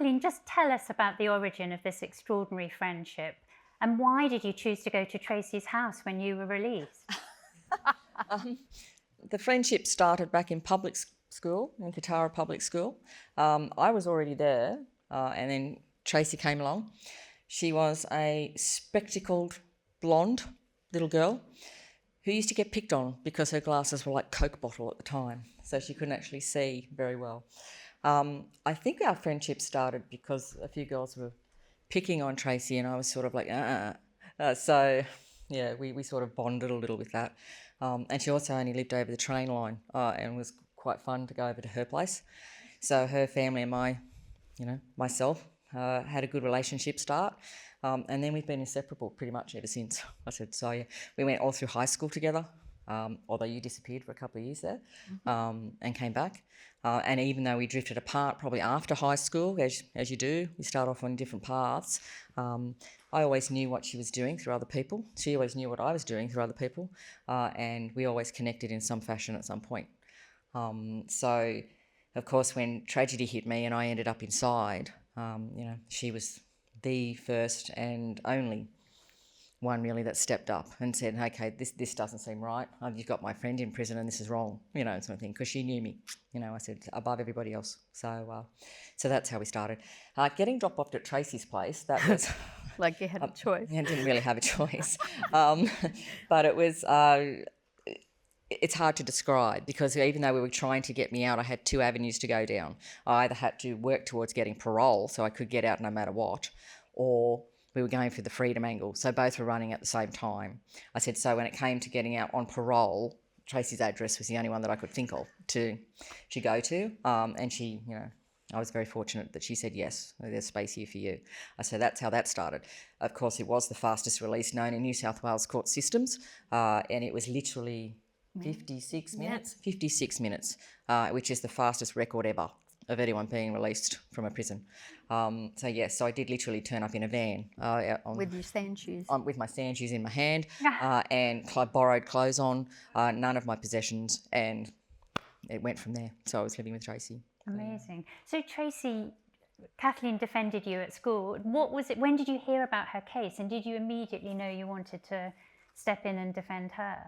Kathleen, just tell us about the origin of this extraordinary friendship, and why did you choose to go to Tracy's house when you were released? The friendship started back in public school, in Katara Public School. I was already there, and then Tracy came along. She was a spectacled, blonde little girl who used to get picked on because her glasses were like Coke bottle at the time, so she couldn't actually see very well. I think our friendship started because a few girls were picking on Tracy, and I was sort of like, so yeah, we sort of bonded a little with that. And she also only lived over the train line, and it was quite fun to go over to her place. So her family and myself had a good relationship start. And then we've been inseparable pretty much ever since. I said, so yeah, we went all through high school together, although you disappeared for a couple of years there, and came back. And even though we drifted apart probably after high school, as you do, we start off on different paths. I always knew what she was doing through other people. She always knew what I was doing through other people. And we always connected in some fashion at some point. So, of course, when tragedy hit me and I ended up inside, she was the first and only one really that stepped up and said, okay, this doesn't seem right. You've got my friend in prison and this is wrong, sort of thing, because she knew me, I said, above everybody else. So that's how we started. Getting dropped off at Tracy's place, that was... like you had a choice. I didn't really have a choice. But it was... it's hard to describe because even though we were trying to get me out, I had two avenues to go down. I either had to work towards getting parole so I could get out no matter what, or we were going for the freedom angle. So both were running at the same time. I said, so when it came to getting out on parole, Tracy's address was the only one that I could think of to go to. And she, I was very fortunate that she said, yes, there's space here for you. So that's how that started. Of course, it was the fastest release known in New South Wales court systems, and it was literally 56 minutes, 56 minutes, which is the fastest record ever of anyone being released from a prison. So I did literally turn up in a van. With your sand shoes? With my sand shoes in my hand and borrowed clothes on, none of my possessions, and it went from there. So I was living with Tracy. Amazing. So Tracy, Kathleen defended you at school. What was it? When did you hear about her case, and did you immediately know you wanted to step in and defend her?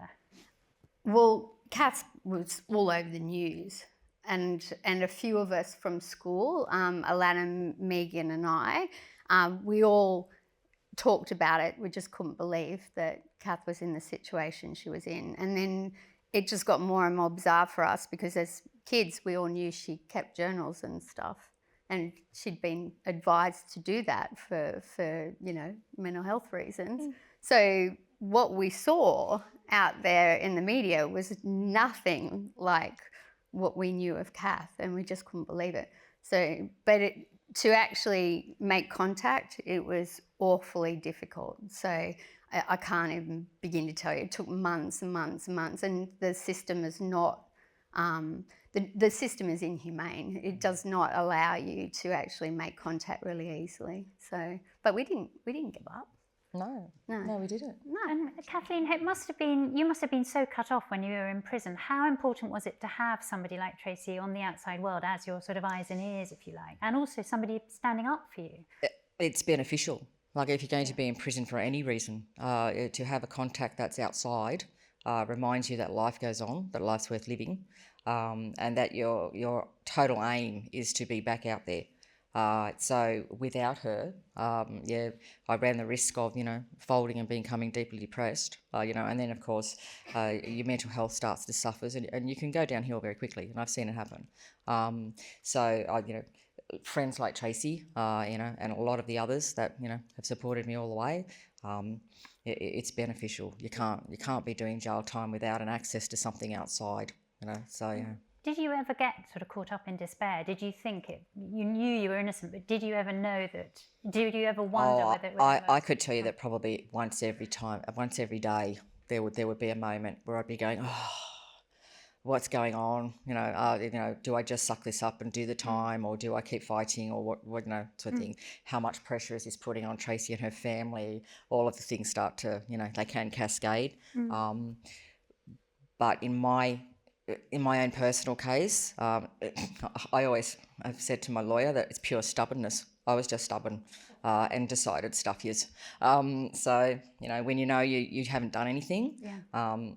Well, Kath was all over the news, and a few of us from school, Alana, Megan and I, we all talked about it. We just couldn't believe that Kath was in the situation she was in. And then it just got more and more bizarre for us because as kids, we all knew she kept journals and stuff, and she'd been advised to do that for mental health reasons. So what we saw out there in the media was nothing like what we knew of Kath, and we just couldn't believe it. So, to actually make contact, it was awfully difficult. So I can't even begin to tell you. It took months and months and months, and the system is not, the system is inhumane. It does not allow you to actually make contact really easily. So, but we didn't give up. No, we didn't. No. And Kathleen, you must have been so cut off when you were in prison. How important was it to have somebody like Tracy on the outside world as your sort of eyes and ears, if you like, and also somebody standing up for you? It's beneficial. Like if you're going to be in prison for any reason, to have a contact that's outside reminds you that life goes on, that life's worth living, and that your total aim is to be back out there. So without her, I ran the risk of, folding and becoming deeply depressed, and then, of course, your mental health starts to suffer and you can go downhill very quickly, and I've seen it happen. Friends like Tracy, and a lot of the others that, have supported me all the way, it's beneficial. You can't be doing jail time without an access to something outside, Did you ever get sort of caught up in despair? Did you think you knew you were innocent, but did you ever know that? Did you ever wonder whether it was... I could tell you that probably once every day, there would be a moment where I'd be going, oh, what's going on? Do I just suck this up and do the time, or do I keep fighting, or what sort of thing? How much pressure is this putting on Tracy and her family? All of the things start to, they can cascade. But in my in my own personal case, I always have said to my lawyer that it's pure stubbornness. I was just stubborn and decided stuff is. So, when you haven't done anything,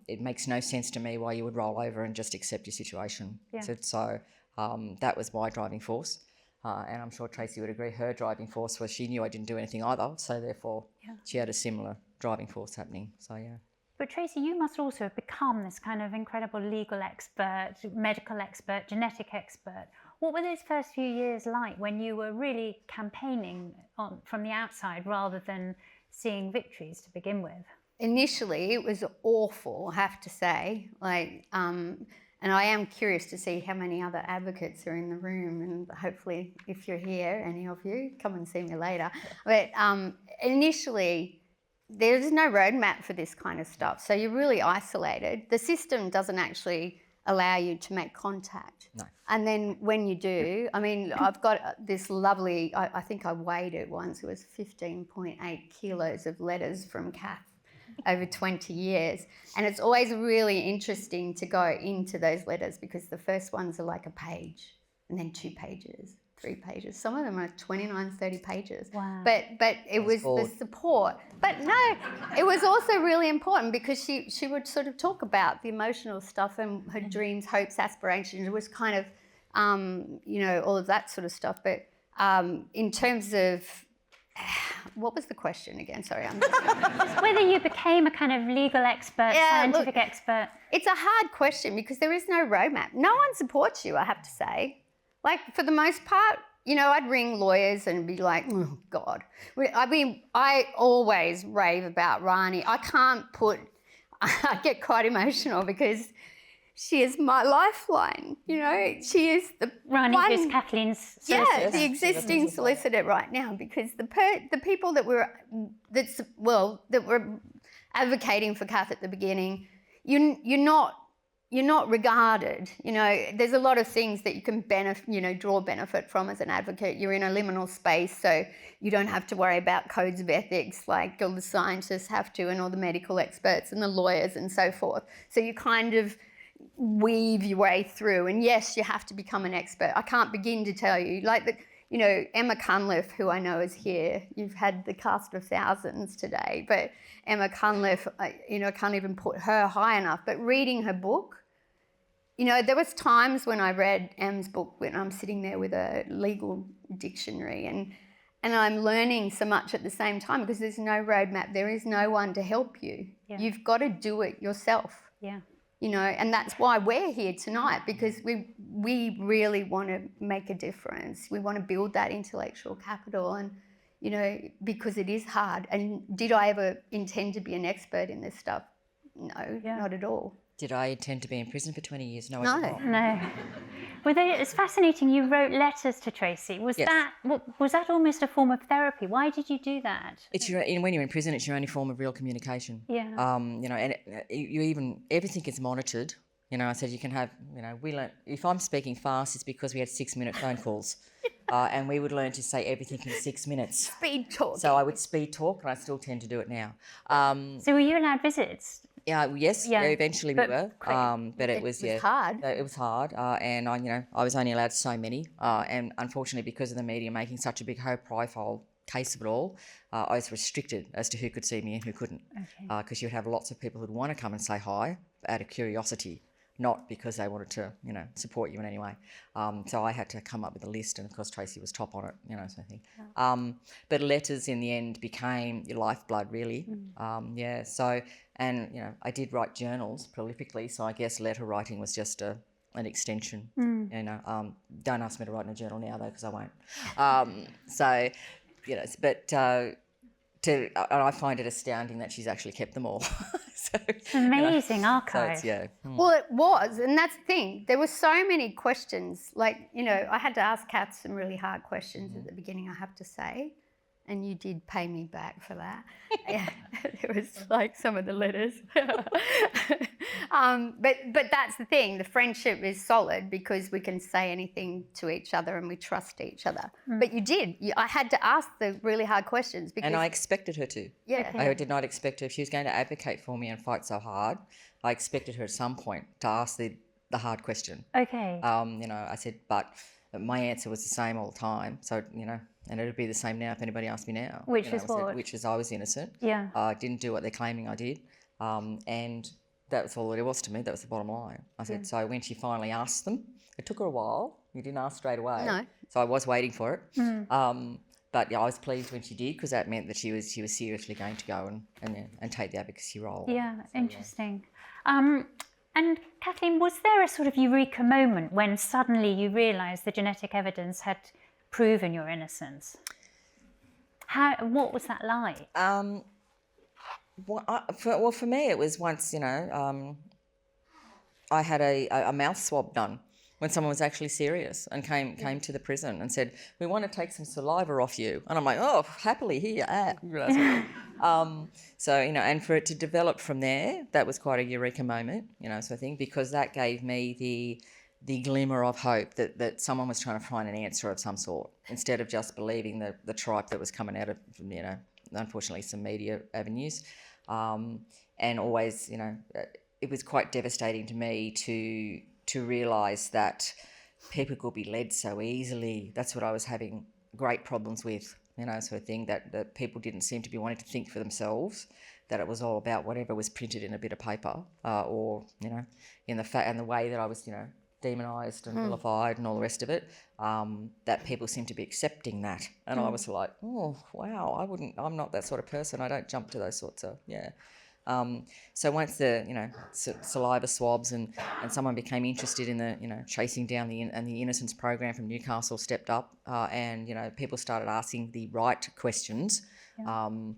it makes no sense to me why you would roll over and just accept your situation. Yeah. So that was my driving force. And I'm sure Tracy would agree, her driving force was she knew I didn't do anything either. So therefore, she had a similar driving force happening. So, yeah. But Tracy, you must also have become this kind of incredible legal expert, medical expert, genetic expert. What were those first few years like when you were really campaigning from the outside rather than seeing victories to begin with? Initially, it was awful, I have to say. And I am curious to see how many other advocates are in the room, and hopefully, if you're here, any of you, come and see me later. But initially, there's no roadmap for this kind of stuff, so you're really isolated. The system doesn't actually allow you to make contact. No. And then when you do, I mean, I've got this lovely, I think I weighed it once, it was 15.8 kilos of letters from Kath over 20 years. And it's always really interesting to go into those letters because the first ones are like a page and then 2 pages, 3 pages. Some of them are 29, 30 pages. Wow. But it was the support. But no, it was also really important because she would sort of talk about the emotional stuff and her dreams, hopes, aspirations. It was kind of, all of that sort of stuff. But in terms of, what was the question again? Sorry, I'm Just whether you became a kind of legal expert, scientific expert. It's a hard question because there is no roadmap. No one supports you, I have to say. Like, for the most part, I'd ring lawyers and be like, oh, God. I mean, I always rave about Rani. I get quite emotional because she is my lifeline, She is the Rani, who's Kathleen's solicitor. Yeah, the existing solicitor right now, because the people that were advocating for Kath at the beginning, you're not regarded. There's a lot of things that you can draw benefit from as an advocate. You're in a liminal space, so you don't have to worry about codes of ethics like all the scientists have to, and all the medical experts and the lawyers and so forth. So you kind of weave your way through. And yes, you have to become an expert. I can't begin to tell you. Emma Cunliffe, who I know is here, you've had the cast of thousands today, but Emma Cunliffe, I can't even put her high enough. But reading her book, there was times when I read Em's book when I'm sitting there with a legal dictionary and I'm learning so much at the same time because there's no roadmap. There is no one to help you. Yeah. You've got to do it yourself. Yeah. And that's why we're here tonight, because we really want to make a difference. We want to build that intellectual capital and, because it is hard. And did I ever intend to be an expert in this stuff? No, not at all. Did I intend to be in prison for 20 years? No, I did not. No. Well, it's fascinating. You wrote letters to Tracy. Was that almost a form of therapy? Why did you do that? When you're in prison, it's your only form of real communication. Yeah. And everything is monitored. I said you can have. We learn if I'm speaking fast, it's because we had 6-minute phone calls, and we would learn to say everything in 6 minutes. Speed talk. So I would speed talk, and I still tend to do it now. So were you allowed visits? Yes. Eventually we were, but it was hard. It was hard, and I was only allowed so many, and unfortunately because of the media making such a big high-profile case of it all, I was restricted as to who could see me and who couldn't, because you'd have lots of people who'd want to come and say hi out of curiosity, not because they wanted to, support you in any way. So I had to come up with a list, and of course Tracy was top on it, sort of thing. But letters in the end became your lifeblood, really. So. And, I did write journals prolifically, so I guess letter writing was just an extension. Don't ask me to write in a journal now, though, because I won't. I find it astounding that she's actually kept them all. It's amazing archive. So Well, it was, and that's the thing. There were so many questions. I had to ask Kath some really hard questions at the beginning, I have to say. And you did pay me back for that. It was like some of the letters. But that's the thing. The friendship is solid because we can say anything to each other and we trust each other. But you did. I had to ask the really hard questions. And I expected her to. Yeah. I did not expect her. If she was going to advocate for me and fight so hard, I expected her at some point to ask the the hard question. Okay. I said, but my answer was the same all the time. So, and it would be the same now if anybody asked me now. Which is I said, what? which is I was innocent. Yeah. I didn't do what they're claiming I did. And that was all it was to me. That was the bottom line. I said, so when she finally asked them, it took her a while. You didn't ask straight away. No. So I was waiting for it. But yeah, I was pleased when she did, because that meant that she was seriously going to go and take the advocacy role. Yeah, interesting. And Kathleen, was there a sort of eureka moment when suddenly you realised the genetic evidence had proven your innocence? What was that like? For me, it was once, I had a mouth swab done when someone was actually serious and came to the prison and said, we want to take some saliva off you. And I'm like, oh, happily, here. So, and for it to develop from there, that was quite a eureka moment, so I think, because that gave me the glimmer of hope that someone was trying to find an answer of some sort, instead of just believing the tripe that was coming out of, unfortunately, some media avenues. And always, it was quite devastating to me to realise that people could be led so easily. That's what I was having great problems with, sort of thing, that people didn't seem to be wanting to think for themselves, that it was all about whatever was printed in a bit of paper, or, in the way that I was, demonised and vilified and all the rest of it, that people seem to be accepting that. And I was like, oh, wow, I'm not that sort of person. I don't jump to those sorts of, so once the, saliva swabs and someone became interested in the, chasing down the innocence program from Newcastle stepped up, and, people started asking the right questions, then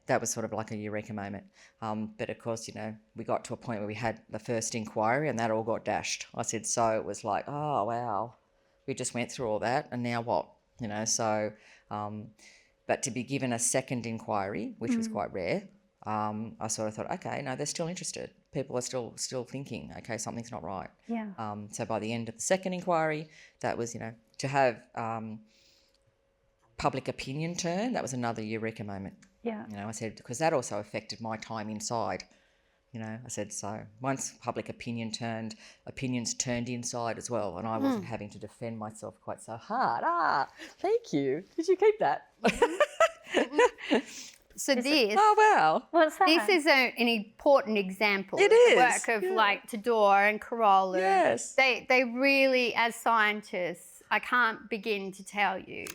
that was sort of like a eureka moment. But of course, we got to a point where we had the first inquiry and that all got dashed. I said, so it was like, oh, wow, we just went through all that and now what? But to be given a second inquiry, which was quite rare, I sort of thought, okay, no, they're still interested. People are still thinking, okay, something's not right. Yeah. So by the end of the second inquiry, that was, to have public opinion turn, that was another eureka moment. Yeah. I said, because that also affected my time inside. I said, so once public opinion turned, opinions turned inside as well, and I wasn't having to defend myself quite so hard. Thank you. Did you keep that? So oh, wow. What's that? This is an important example It of is, the work of like Tador and Corolla. Yes. They really, as scientists, I can't begin to tell you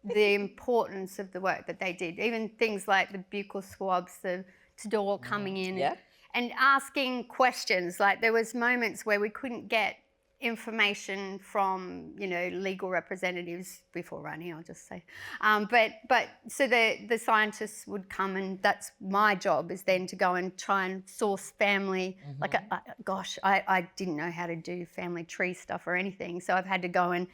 the importance of the work that they did. Even things like the buccal swabs, the Tador coming in and asking questions. Like there was moments where we couldn't get information from, legal representatives before running, I'll just say. But so the scientists would come, and that's my job, is then to go and try and source family. Like, I didn't know how to do family tree stuff or anything. So I've had to go and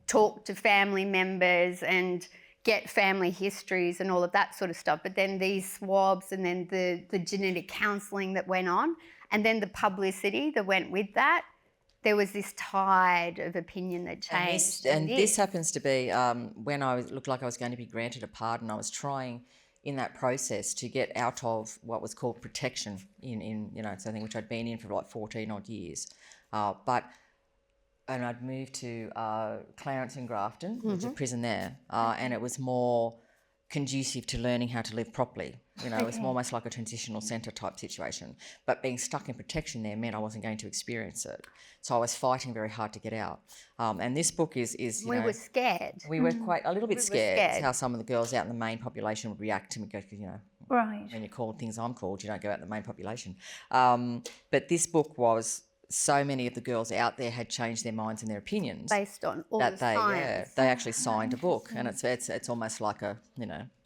talk to family members and get family histories and all of that sort of stuff. But then these swabs and then the genetic counselling that went on, and then the publicity that went with that, there was this tide of opinion that changed. And this happens to be when I looked like I was going to be granted a pardon. I was trying in that process to get out of what was called protection in something which I'd been in for like 14 odd years. And I'd moved to Clarence and Grafton, which is a prison there, and it was more conducive to learning how to live properly. It was almost like a transitional centre type situation. But being stuck in protection there meant I wasn't going to experience it. So I was fighting very hard to get out. And this book is we were scared. We were quite a little bit scared how some of the girls out in the main population would react to me, because, right. when you're called things I'm called, you don't go out in the main population. But this book was, so many of the girls out there had changed their minds and their opinions based on all the science. They actually signed a book, and it's almost like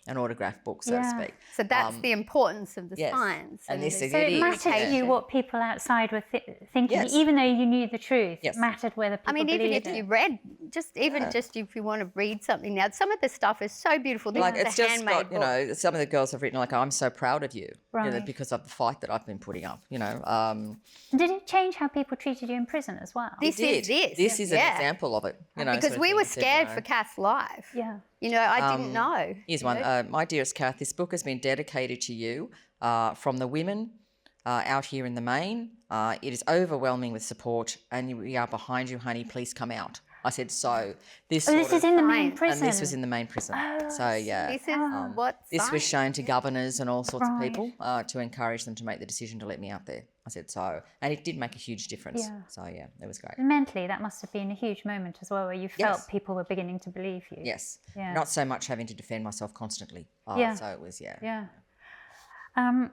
an autograph book, so to speak. So that's the importance of the science. And this so it mattered to you what people outside were thinking, even though you knew the truth. It mattered whether people believed even if you read, just if you want to read something now, some of the stuff is so beautiful. This is a handmade book. Some of the girls have written like, I'm so proud of you, because of the fight that I've been putting up. Did it change how people treated you in prison as well? This is an example of it. Because we were scared for Kath's life. Yeah. I didn't know. Here's one. My dearest Kath, this book has been dedicated to you from the women out here in the main. It is overwhelming with support, and we are behind you, honey. Please come out. I said, so this Oh, this is in the main prison. and this was in the main prison. So yeah, This is what this was science- shown to governors and all sorts of Right. people to encourage them to make the decision to let me out there. I said, so, and it did make a huge difference. Yeah. So yeah, it was great. Mentally, that must have been a huge moment as well, where you felt Yes. people were beginning to believe you. Yes. Yeah. Not so much having to defend myself constantly. Yeah. So it was, yeah. Yeah. And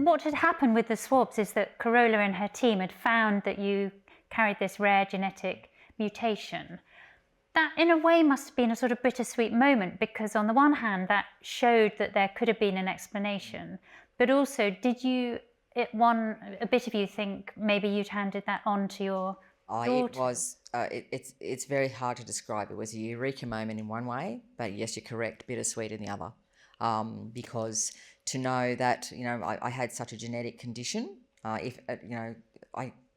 what had happened with the swabs is that Carola and her team had found that you carried this rare genetic mutation. That, in a way, must have been a sort of bittersweet moment, because on the one hand, that showed that there could have been an explanation, but also, did you, a bit of you think maybe you'd handed that on to your daughter? It was, it's very hard to describe. It was a eureka moment in one way, but yes, you're correct, bittersweet in the other. Because to know that, I had such a genetic condition, I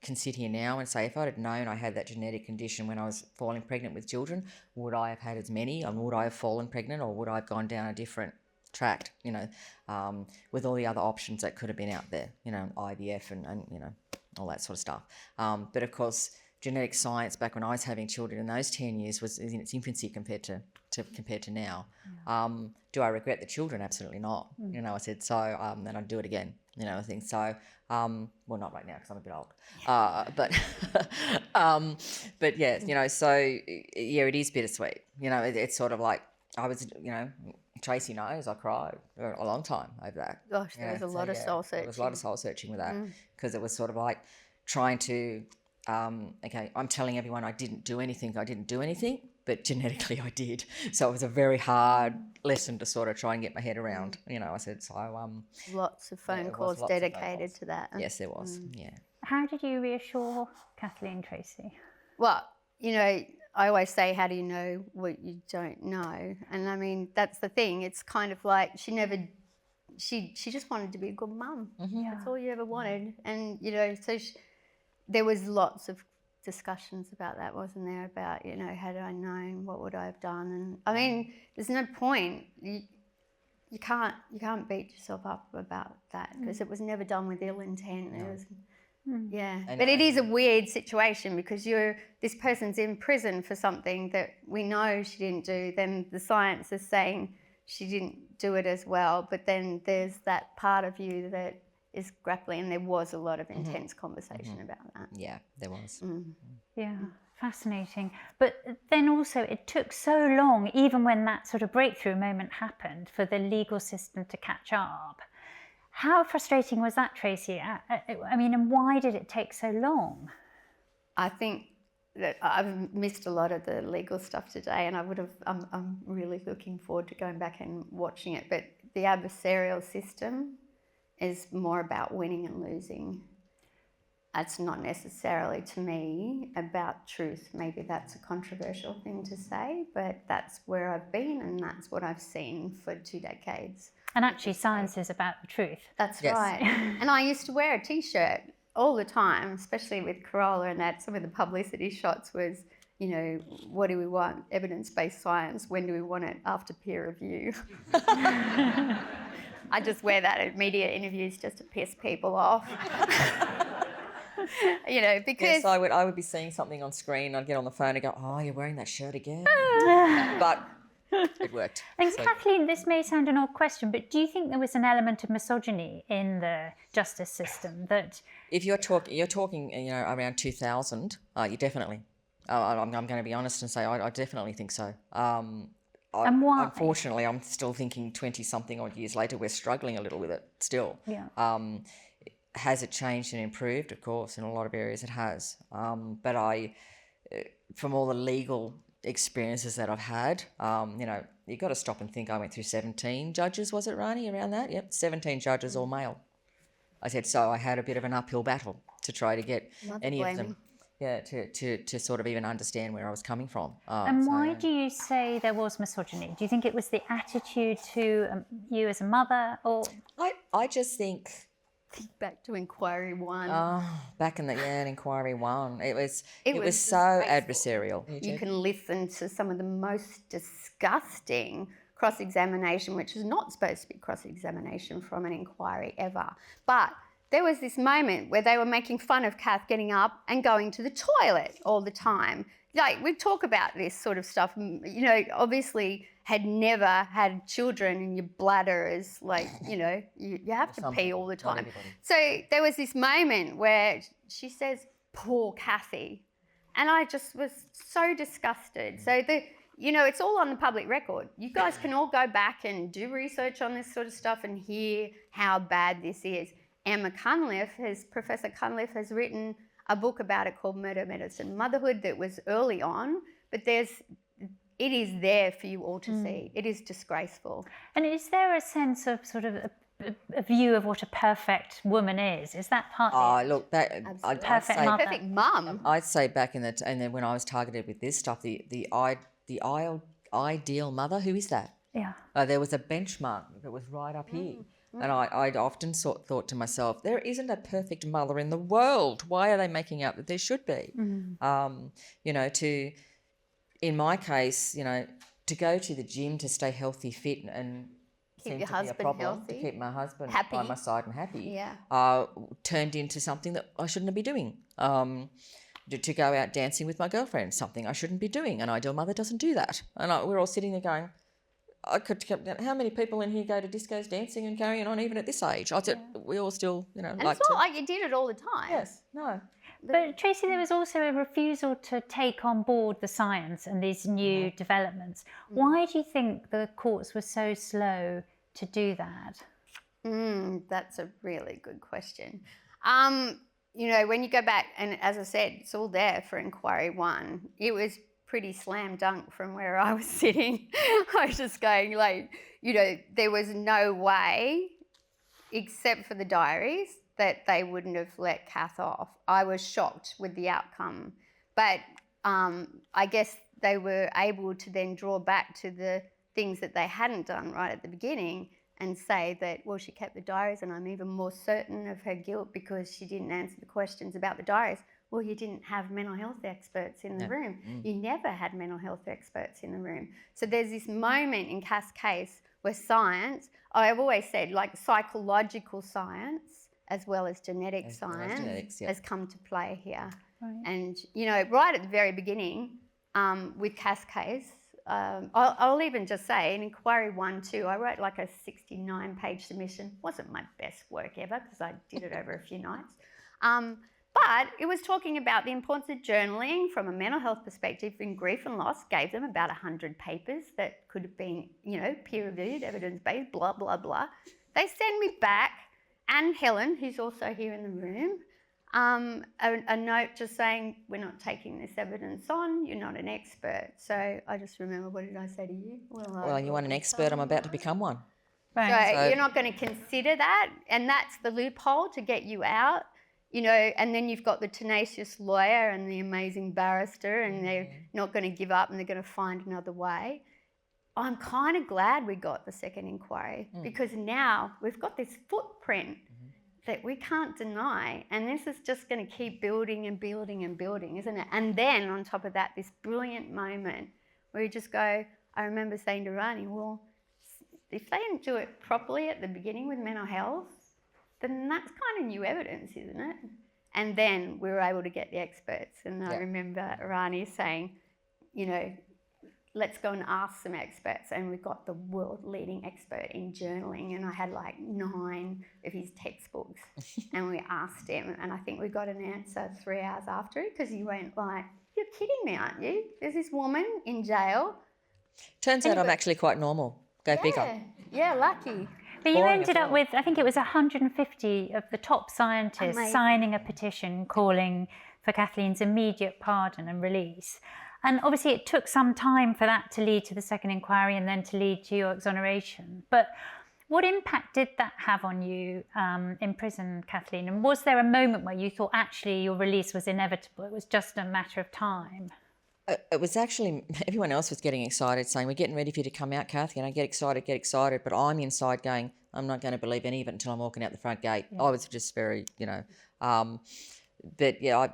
can sit here now and say, if I'd have known I had that genetic condition when I was falling pregnant with children, would I have had as many, and would I have fallen pregnant, or would I have gone down a different track, with all the other options that could have been out there, IVF and all that sort of stuff. But of course, genetic science back when I was having children in those 10 years was in its infancy compared to now. Do I regret the children? Absolutely not. I said so, and I'd do it again. I think so. Well, not right now because I'm a bit old. But yeah, so yeah, it is bittersweet. It's sort of like I was, Tracy knows I cried for a long time over that. Gosh, there was a lot of soul searching. There was a lot of soul searching with that, because it was sort of like trying to, okay, I'm telling everyone I didn't do anything, but genetically I did. So it was a very hard lesson to sort of try and get my head around. I said, so... lots of phone calls dedicated to that. Yes, there was, yeah. How did you reassure Kathleen, Tracy? Well, I always say, how do you know what you don't know? And I mean, that's the thing. It's kind of like she just wanted to be a good mum. That's all you ever wanted. And, so there was lots of discussions about that, wasn't there? About, had I known, what would I have done? And I mean, there's no point. You can't beat yourself up about that, because it was never done with ill intent. No. It was, yeah. But it is a weird situation, because this person's in prison for something that we know she didn't do. Then the science is saying she didn't do it as well. But then there's that part of you that is grappling, and there was a lot of intense conversation about that. Yeah, there was. Yeah, fascinating. But then also it took so long, even when that sort of breakthrough moment happened, for the legal system to catch up. How frustrating was that, Tracy? I mean, and why did it take so long? I think that I've missed a lot of the legal stuff today, and I'm really looking forward to going back and watching it. But the adversarial system is more about winning and losing. It's not necessarily, to me, about truth. Maybe that's a controversial thing to say, but that's where I've been, and that's what I've seen for 2 decades. And actually, science is about the truth. That's right. And I used to wear a T-shirt all the time, especially with Carola, and that some of the publicity shots was, what do we want? Evidence-based science. When do we want it? After peer review. I just wear that at media interviews just to piss people off. Because... Yes, I would be seeing something on screen, I'd get on the phone and go, oh, you're wearing that shirt again? But it worked. And Kathleen, this may sound an odd question, but do you think there was an element of misogyny in the justice system that... If you're talking, around 2000, you definitely... I'm going to be honest and say I definitely think so. And why? Unfortunately, I'm still thinking 20-something odd years later, we're struggling a little with it still. Yeah. Has it changed and improved? Of course, in a lot of areas it has. But from all the legal experiences that I've had, you've got to stop and think. I went through 17 judges, was it, Rani, around that? Yep, 17 judges, all male. I said, so I had a bit of an uphill battle to try to get any of them. Yeah, to sort of even understand where I was coming from. And why do you say there was misogyny? Do you think it was the attitude to you as a mother, or...? I just think... Back to Inquiry 1. Oh, back in Inquiry 1. It was so adversarial. You can listen to some of the most disgusting cross-examination, which is not supposed to be cross-examination from an inquiry ever. But there was this moment where they were making fun of Kath getting up and going to the toilet all the time. Like, we talk about this sort of stuff, you know, obviously had never had children and your bladder is like, you know, you have to pee all the time. So there was this moment where she says, poor Kathy. And I just was so disgusted. So you know, it's all on the public record. You guys can all go back and do research on this sort of stuff and hear how bad this is. Professor Cunliffe has written a book about it called Murder, Medicine, Motherhood that was early on, but it is there for you all to see. It is disgraceful. And is there a sense of sort of a view of what a perfect woman is? Is that part of it? Look, Perfect mother. Perfect mum. I'd say back and then when I was targeted with this stuff, the ideal mother, who is that? Yeah. There was a benchmark that was right up here. And I'd often thought to myself, there isn't a perfect mother in the world. Why are they making out that there should be? You know, in my case, you know, to go to the gym to stay healthy, fit and Keep seemed your to be a husband problem, healthy. to keep my husband Happy. by my side and happy, Yeah. turned into something that I shouldn't be doing. To go out dancing with my girlfriend, something I shouldn't be doing. An ideal mother doesn't do that. And we're all sitting there going, how many people in here go to discos dancing and carrying on even at this age? I said, we all still, you know, And like it's not to. like you did it all the time. Yes, no. But Tracy, there was also a refusal to take on board the science and these new developments. Why do you think the courts were so slow to do that? That's a really good question. You know, when you go back, and as I said, it's all there for inquiry one. It was pretty slam dunk from where I was sitting. I was just going like, you know, there was no way, except for the diaries, that they wouldn't have let Kath off. I was shocked with the outcome. But I guess they were able to then draw back to the things that they hadn't done right at the beginning and say that, well, she kept the diaries and I'm even more certain of her guilt because she didn't answer the questions about the diaries. Well, you didn't have mental health experts in the room. You never had mental health experts in the room. So there's this moment in Kath's case where science, I've always said, like psychological science as well as genetic science has come to play here. Right. And, you know, right at the very beginning with Kath's case, I'll even just say in inquiry 1-2, I wrote like a 69-page submission. Wasn't my best work ever because I did it over a few nights. But it was talking about the importance of journaling from a mental health perspective in grief and loss, gave them about 100 papers that could have been, you know, peer-reviewed, evidence-based, blah, blah, blah. They send me back, and Helen, who's also here in the room, a note just saying, we're not taking this evidence on, you're not an expert. So I just remember, what did I say to you? Well, you want an expert, I'm about to become one. Right. So you're not going to consider that, and that's the loophole to get you out, you know, and then you've got the tenacious lawyer and the amazing barrister, and they're not going to give up and they're going to find another way. I'm kind of glad we got the second inquiry because now we've got this footprint that we can't deny, and this is just going to keep building and building and building, isn't it? And then on top of that, this brilliant moment where you just go, I remember saying to Rani, well, if they didn't do it properly at the beginning with mental health, then that's kind of new evidence, isn't it? And then we were able to get the experts, and I remember Rani saying, you know, let's go and ask some experts, and we got the world-leading expert in journaling, and I had like 9 of his textbooks, and we asked him, and I think we got an answer 3 hours after it, because he went like, you're kidding me, aren't you? There's this woman in jail. Turns out I'm actually quite normal. Go figure. Yeah, lucky. But you Boring ended as up well. with, I think it was 150 of the top scientists Amazing. signing a petition calling for Kathleen's immediate pardon and release. And obviously it took some time for that to lead to the second inquiry and then to lead to your exoneration. But what impact did that have on you in prison, Kathleen? And was there a moment where you thought actually your release was inevitable? It was just a matter of time? It was actually, everyone else was getting excited, saying, we're getting ready for you to come out, Kath. You know, get excited. But I'm inside going, I'm not going to believe any of it until I'm walking out the front gate. I was just very, you know, but yeah,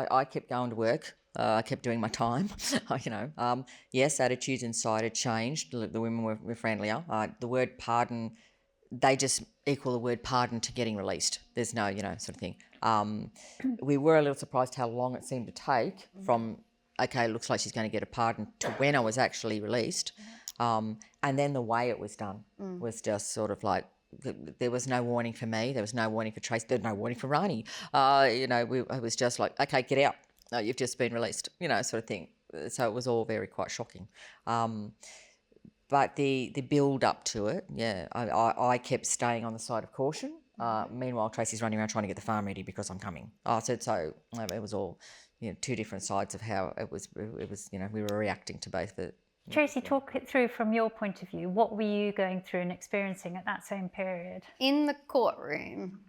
I kept going to work. I kept doing my time. Yes, attitudes inside had changed. The women were friendlier. The word pardon, they just equal the word pardon to getting released. There's no, sort of thing. We were a little surprised how long it seemed to take from, okay, looks like she's going to get a pardon, to when I was actually released. And then the way it was done was just sort of like, there was no warning for me. There was no warning for Tracy. There was no warning for Rani. It was just like, okay, get out. You've just been released, sort of thing. So it was all quite shocking. But the build up to it, I kept staying on the side of caution. Meanwhile, Tracy's running around trying to get the farm ready because I'm coming. It was all, two different sides of how it was. We were reacting to both the. Tracy, talk it through from your point of view. What were you going through and experiencing at that same period? In the courtroom,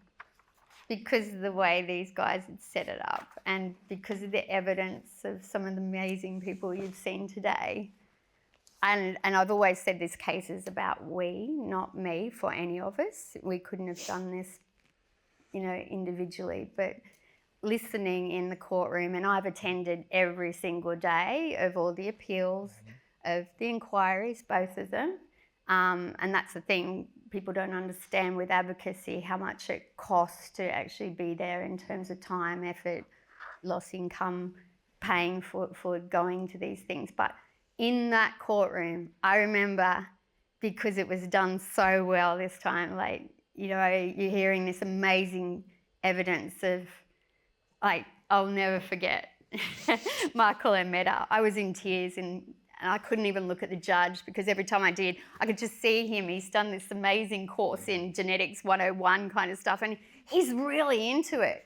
because of the way these guys had set it up and because of the evidence of some of the amazing people you've seen today, and I've always said this case is about we, not me, for any of us. We couldn't have done this, individually, but listening in the courtroom, and I've attended every single day of all the appeals, of the inquiries, both of them. And that's the thing, people don't understand with advocacy how much it costs to actually be there in terms of time, effort, lost income, paying for going to these things. But in that courtroom, I remember, because it was done so well this time, you're hearing this amazing evidence of, I'll never forget Michael and Meta. I was in tears and I couldn't even look at the judge because every time I did, I could just see him. He's done this amazing course in genetics 101 kind of stuff, and he's really into it,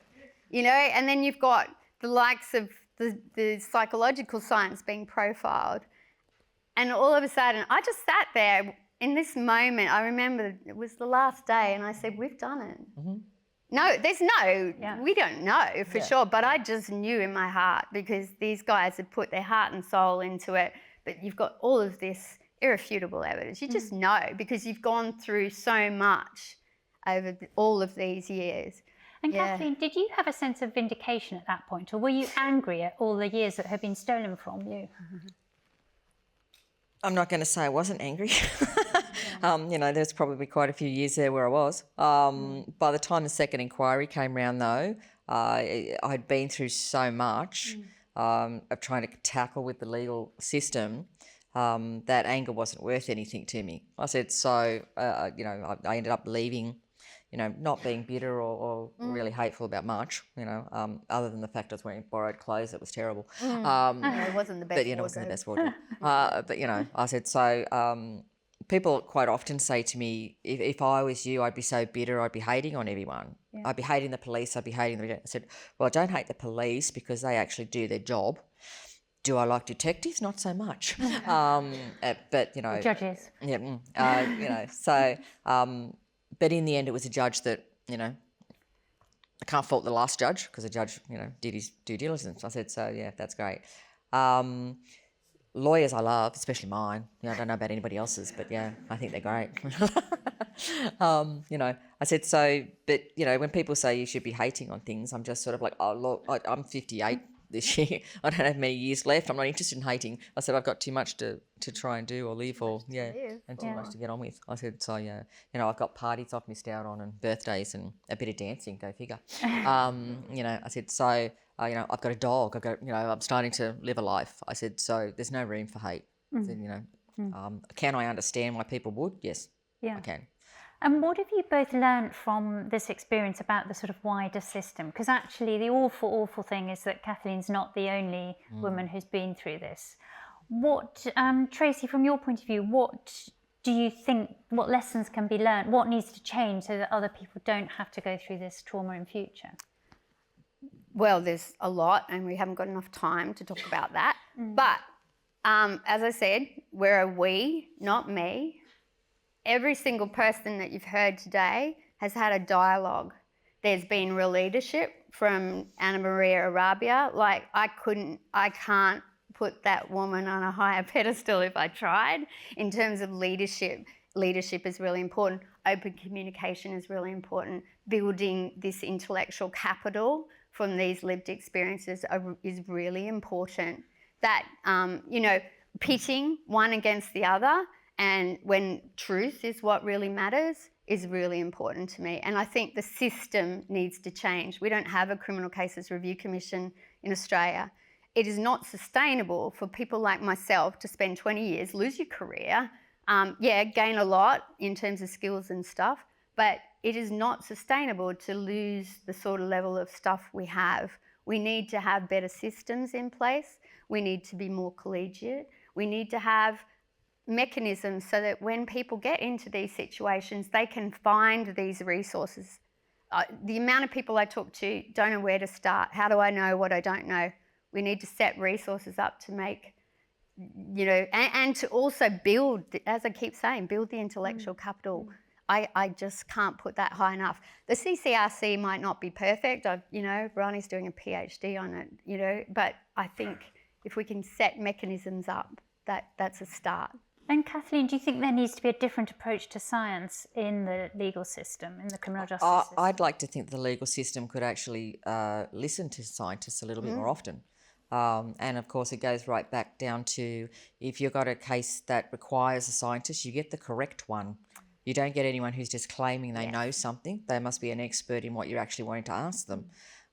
and then you've got the likes of the psychological science being profiled. And all of a sudden, I just sat there in this moment. I remember it was the last day and I said, we've done it. Mm-hmm. No, we don't know for sure, but I just knew in my heart because these guys had put their heart and soul into it. But you've got all of this irrefutable evidence. You just know because you've gone through so much over all of these years. And Kathleen, did you have a sense of vindication at that point, or were you angry at all the years that had been stolen from you? I'm not going to say I wasn't angry. There's probably quite a few years there where I was. By the time the second inquiry came round, though, I'd been through so much of trying to tackle with the legal system that anger wasn't worth anything to me. I said, I ended up leaving, not being bitter or really hateful about much, other than the fact I was wearing borrowed clothes. That was terrible. It wasn't the best but, it wasn't the best wardrobe. I said, people quite often say to me, if I was you, I'd be so bitter, I'd be hating on everyone. Yeah. I'd be hating the police, I'd be hating them. I said, well, I don't hate the police because they actually do their job. Do I like detectives? Not so much. But, Judges. Yeah, but in the end, it was a judge that, I can't fault the last judge because the judge, did his due diligence. I said, that's great. Lawyers I love, especially mine. I don't know about anybody else's, but I think they're great. I said, but when people say you should be hating on things, I'm just sort of like, oh, look, I'm 58 this year. I don't have many years left. I'm not interested in hating. I said, I've got too much to try and do or live and too much to get on with. I said, I've got parties I've missed out on and birthdays and a bit of dancing, go figure. I said, I've got a dog. I'm starting to live a life. I said, so there's no room for hate. I said, can I understand why people would? Yes, I can. And what have you both learned from this experience about the sort of wider system? Because actually the awful, awful thing is that Kathleen's not the only woman who's been through this. What, Tracy, from your point of view, what do you think, what lessons can be learned? What needs to change so that other people don't have to go through this trauma in future? Well, there's a lot and we haven't got enough time to talk about that. But as I said, we're a we, not me. Every single person that you've heard today has had a dialogue. There's been real leadership from Anna Maria Arabia. I can't put that woman on a higher pedestal if I tried. In terms of leadership is really important. Open communication is really important. Building this intellectual capital from these lived experiences is really important. That, pitting one against the other, and when truth is what really matters, is really important to me. And I think the system needs to change. We don't have a Criminal Cases Review Commission in Australia. It is not sustainable for people like myself to spend 20 years, lose your career, gain a lot in terms of skills and stuff, but it is not sustainable to lose the sort of level of stuff we have. We need to have better systems in place. We need to be more collegiate. We need to have mechanisms so that when people get into these situations, they can find these resources. The amount of people I talk to don't know where to start. How do I know what I don't know? We need to set resources up to make, and to also build, as I keep saying, build the intellectual capital. I just can't put that high enough. The CCRC might not be perfect. Bronnie's doing a PhD on it, but I think if we can set mechanisms up, that's a start. And Kathleen, do you think there needs to be a different approach to science in the legal system, in the criminal justice system? I'd like to think the legal system could actually listen to scientists a little bit more often. And of course, it goes right back down to, if you've got a case that requires a scientist, you get the correct one. You don't get anyone who's just claiming they know something. They must be an expert in what you're actually wanting to ask them.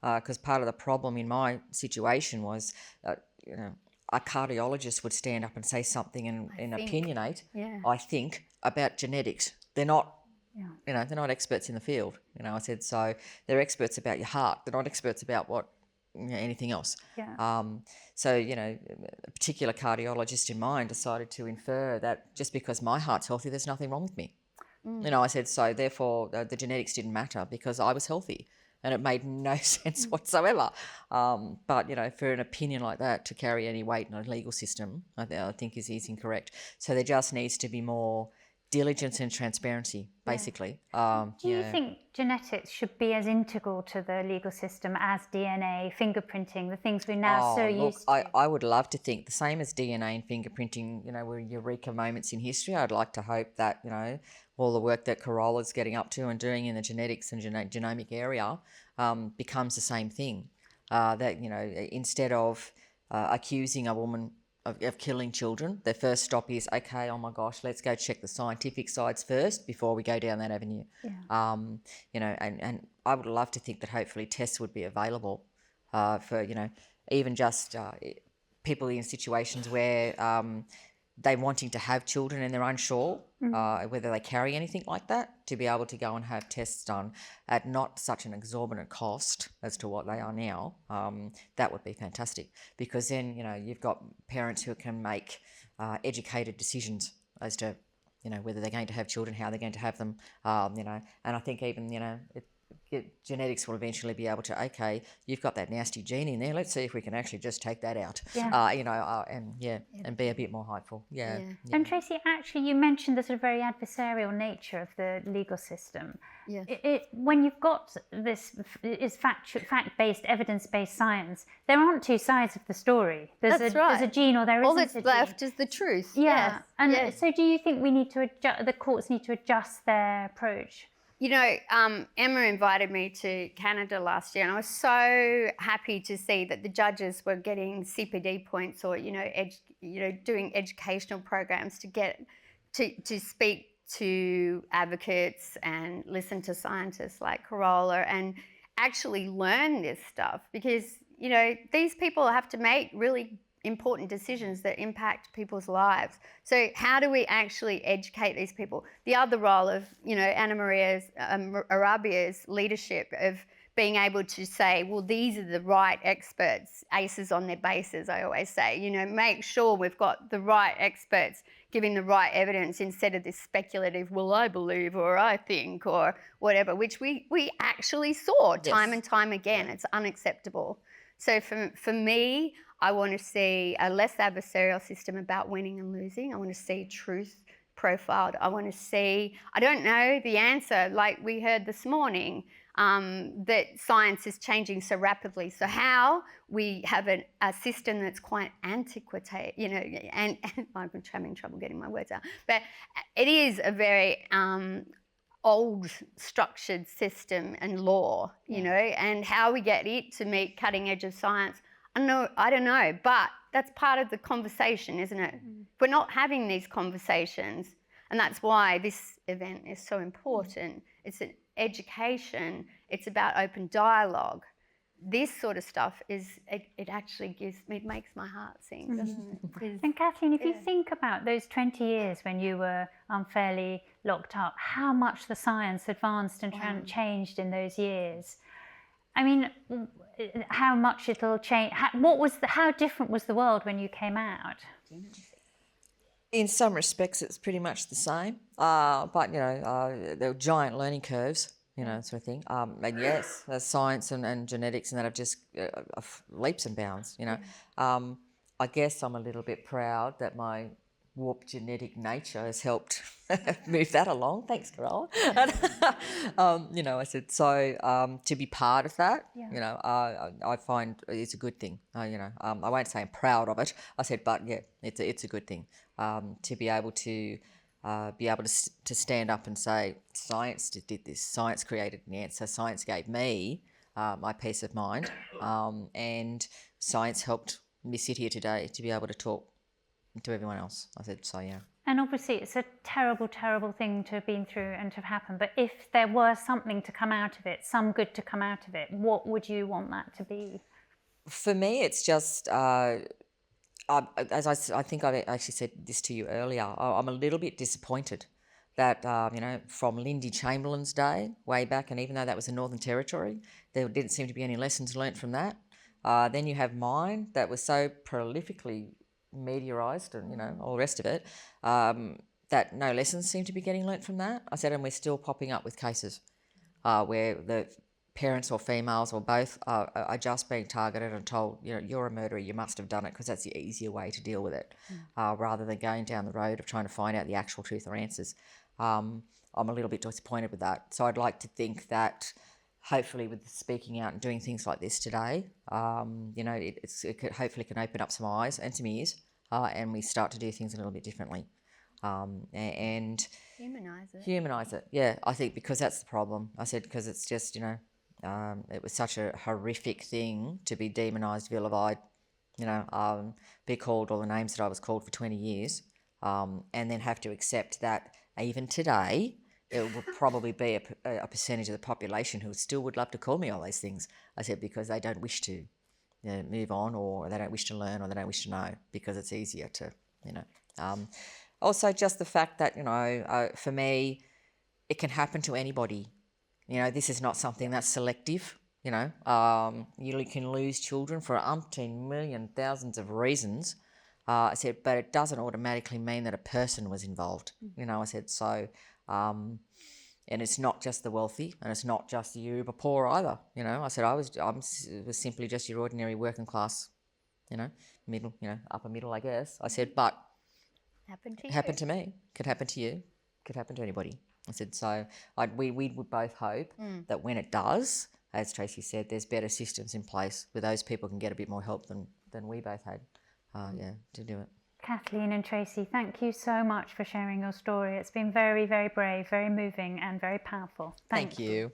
Because part of the problem in my situation was, a cardiologist would stand up and say something and opinionate, I think, about genetics. They're not, they're not experts in the field. I said, so they're experts about your heart. They're not experts about anything else. So, a particular cardiologist in mine decided to infer that just because my heart's healthy, there's nothing wrong with me. I said, so therefore the genetics didn't matter because I was healthy. And it made no sense whatsoever. But, for an opinion like that to carry any weight in a legal system, I think is incorrect. So there just needs to be more diligence and transparency, basically. Do you think genetics should be as integral to the legal system as DNA, fingerprinting, the things we're now used to? I would love to think the same as DNA and fingerprinting, were Eureka moments in history. I'd like to hope that, all the work that Corolla's getting up to and doing in the genetics and genomic area becomes the same thing. That, instead of accusing a woman of killing children, their first stop is, okay, oh my gosh, let's go check the scientific sides first before we go down that avenue. And I would love to think that hopefully tests would be available for, even just people in situations where they're wanting to have children and they're unsure whether they carry anything like that, to be able to go and have tests done at not such an exorbitant cost as to what they are now. That would be fantastic, because then, you've got parents who can make educated decisions as to, whether they're going to have children, how they're going to have them, and I think even, genetics will eventually be able to, okay, you've got that nasty gene in there, let's see if we can actually just take that out, and be a bit more hopeful. And Tracy, actually, you mentioned the sort of very adversarial nature of the legal system. When you've got this is fact-based, evidence-based science, there aren't two sides of the story. There's a gene or there isn't. All that's left is the truth. So do you think we need to adjust, the courts need to adjust their approach? Emma invited me to Canada last year, and I was so happy to see that the judges were getting CPD points, or doing educational programs to get to speak to advocates and listen to scientists like Corolla and actually learn this stuff, because these people have to make really important decisions that impact people's lives. So how do we actually educate these people? The other role of, Anna Maria Arabia's leadership of being able to say, well, these are the right experts, aces on their bases, I always say, make sure we've got the right experts giving the right evidence instead of this speculative, well, I believe, or I think, or whatever, which we actually saw time and time again. It's unacceptable. So for me, I want to see a less adversarial system about winning and losing. I want to see truth profiled. I want to see, I don't know the answer, like we heard this morning, that science is changing so rapidly. So how we have a system that's quite antiquated, and I'm having trouble getting my words out, but it is a very old structured system and law, you know, and how we get it to meet cutting edge of science. I don't know, but that's part of the conversation, isn't it? We're not having these conversations, and that's why this event is so important. It's an education, it's about open dialogue. This sort of stuff it actually it makes my heart sing, doesn't it? And Kathleen, if you think about those 20 years when you were unfairly locked up, how much the science advanced and changed in those years. I mean, how much it'll change. How different was the world when you came out? In some respects, it's pretty much the same, but there were giant learning curves, sort of thing. And yes, science and genetics and that have just leaps and bounds. I guess I'm a little bit proud that my warped genetic nature has helped move that along. Thanks, Carol. I said so. To be part of that, I find it's a good thing. I won't say I'm proud of it. I said, but yeah, it's a good thing. To be able to stand up and say, science did this, science created an answer, science gave me my peace of mind, and science helped me sit here today to be able to talk to everyone else. I said, so yeah. And obviously it's a terrible, terrible thing to have been through and to have happened, but if there were something to come out of it, some good to come out of it, what would you want that to be? For me, it's just... as I think I actually said this to you earlier, I'm a little bit disappointed that, from Lindy Chamberlain's day, way back, and even though that was the Northern Territory, there didn't seem to be any lessons learnt from that. Then you have mine that was so prolifically meteorised and, all the rest of it, that no lessons seem to be getting learnt from that. I said, and we're still popping up with cases where the parents or females or both are just being targeted and told, you're a murderer, you must have done it, because that's the easier way to deal with it, rather than going down the road of trying to find out the actual truth or answers. I'm a little bit disappointed with that. So I'd like to think that hopefully with speaking out and doing things like this today, it hopefully can open up some eyes and some ears, and we start to do things a little bit differently. And humanise it. Yeah, I think because that's the problem. I said because it's just, it was such a horrific thing to be demonised, vilified, be called all the names that I was called for 20 years, and then have to accept that even today it will probably be a percentage of the population who still would love to call me all those things. I said because they don't wish to move on, or they don't wish to learn, or they don't wish to know, because it's easier to, Also just the fact that, for me, it can happen to anybody. This is not something that's selective, you can lose children for umpteen million thousands of reasons. I said, but it doesn't automatically mean that a person was involved. I said, so, and it's not just the wealthy, and it's not just the uber poor either. I said, I was simply just your ordinary working class, middle, upper middle, I guess. I said, but happened to me, could happen to you, could happen to anybody. I said, so we would both hope that when it does, as Tracy said, there's better systems in place where those people can get a bit more help than we both had, to do it. Kathleen and Tracy, thank you so much for sharing your story. It's been very, very brave, very moving and very powerful. Thank you.